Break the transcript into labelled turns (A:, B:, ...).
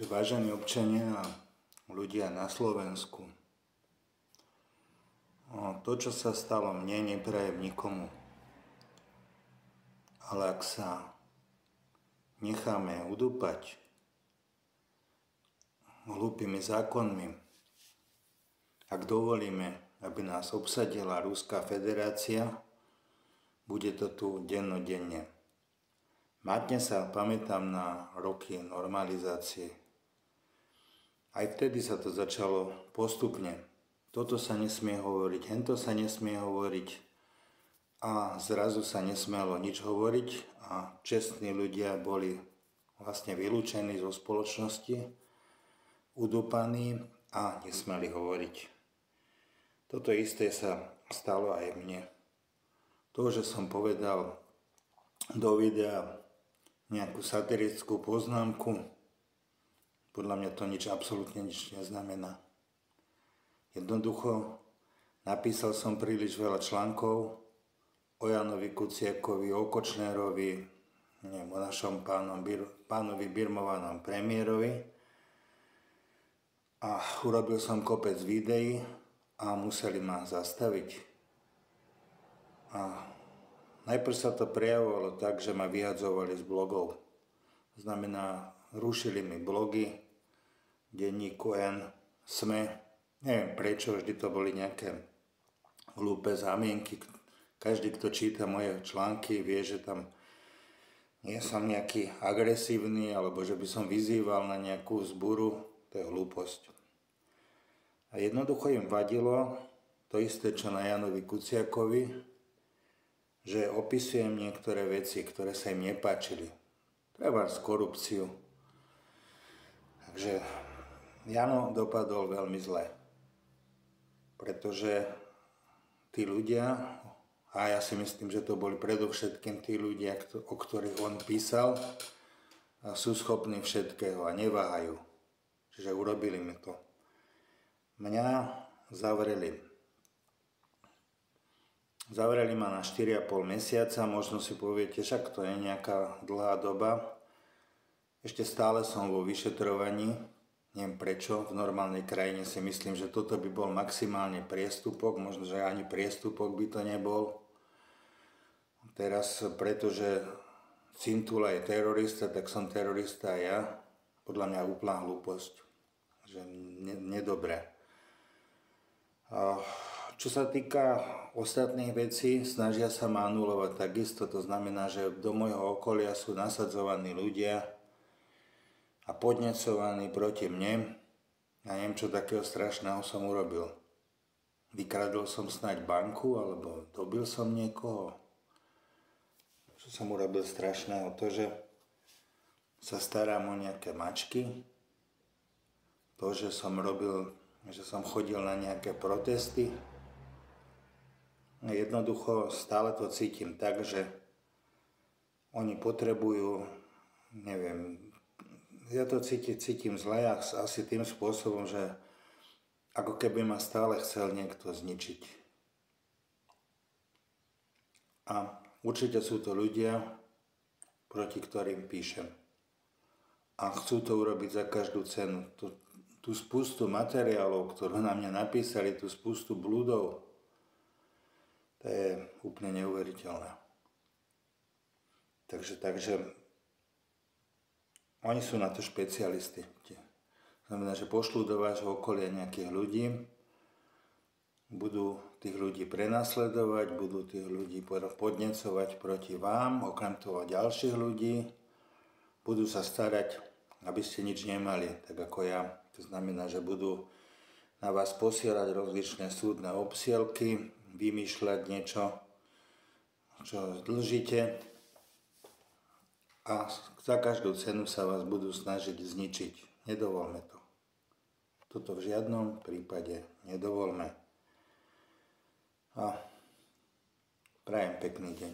A: Takže vážení občania a ľudia na Slovensku, to, čo sa stalo mne, neprajem nikomu. Ale ak sa necháme udúpať hlúpými zákonmi, ak dovolíme, aby nás obsadila Ruská federácia, bude to tu dennodenne. Mátne sa pamätám na roky normalizácie. Aj vtedy sa to začalo postupne. Toto sa nesmie hovoriť, hento sa nesmie hovoriť a zrazu sa nesmielo nič hovoriť a čestní ľudia boli vlastne vylúčení zo spoločnosti, udúpaní a nesmeli hovoriť. Toto isté sa stalo aj mne. To, že som povedal do videa nejakú satirickú poznámku, podľa mňa to absolútne nič neznamená. Jednoducho napísal som príliš veľa článkov o Jánovi Kuciakovi, o Kočnerovi, o našom pánovi birmovanom premiérovi a urobil som kopec videí a museli ma zastaviť. A najprv sa to prejavovalo tak, že ma vyhadzovali z blogov. Znamená, rušili mi blogy, denníku N, SME, neviem prečo, vždy to boli nejaké hlúpe zámienky. Každý, kto číta moje články, vie, že tam nie som nejaký agresívny, alebo že by som vyzýval na nejakú zburu, to je hlúposť. A jednoducho im vadilo to isté, čo na Jánovi Kuciakovi, že opisujem niektoré veci, ktoré sa im nepáčili. Trebárs korupciu. Takže Jano dopadol veľmi zle. Pretože tí ľudia, a ja si myslím, že to boli predovšetkým tí ľudia, o ktorých on písal, sú schopní všetkého a neváhajú. Čiže urobili mi to. Mňa zavreli. Zavreli ma na 4,5 mesiaca, možno si poviete, však to je nejaká dlhá doba. Ešte stále som vo vyšetrovaní, neviem prečo, v normálnej krajine si myslím, že toto by bol maximálne priestupok, možno, že ani priestupok by to nebol. Teraz, pretože Cintula je terorista, tak som terorista aj ja. Podľa mňa úplná hlúposť, že nedobré. Čo sa týka ostatných vecí, snažia sa ma anulovať takisto, to znamená, že do môjho okolia sú nasadzovaní ľudia a podnecovaní proti mne. Ja neviem, čo takého strašného som urobil. Vykradol som snáď banku, alebo dobil som niekoho. Čo som urobil strašného? To, že sa starám o nejaké mačky, to, že som chodil na nejaké protesty. Jednoducho stále to cítim tak, že oni potrebujú, neviem, ja to cítim zle asi tým spôsobom, že ako keby ma stále chcel niekto zničiť. A určite sú to ľudia, proti ktorým píšem. A chcú to urobiť za každú cenu. Tú spustu materiálov, ktorú na mňa napísali, tú spustu blúdov, to je úplne neuveriteľné. Takže oni sú na to špecialisti. Znamená, že pošlú do vášho okolia nejakých ľudí, budú tých ľudí prenasledovať, budú tých ľudí podnecovať proti vám, okrem toho ďalších ľudí, budú sa starať, aby ste nič nemali, tak ako ja. To znamená, že budú na vás posielať rozličné súdne obsielky, vymýšľať niečo, čo dlžíte a za každú cenu sa vás budú snažiť zničiť. Nedovolme to. Toto v žiadnom prípade nedovolme. A prajem pekný deň.